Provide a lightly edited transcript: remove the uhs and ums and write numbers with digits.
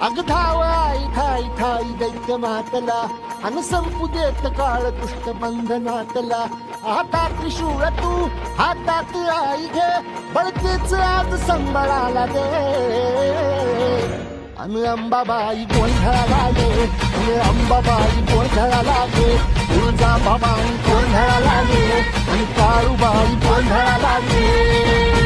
अग धाव आई ठाई ठाई दैत्य मातला अन संपू देत काळ कुष्ठ बंधनातला. हातात त्रिशूळ तू हातात आई घे बळतेच आज संबळाला दे. अन अंबाबाई गोंधळाला गे अन अंबाबाई गोंधळाला गे. तुळजाभवानी गोंधळाला गे आणि काळूबाई गोंधळाला गे.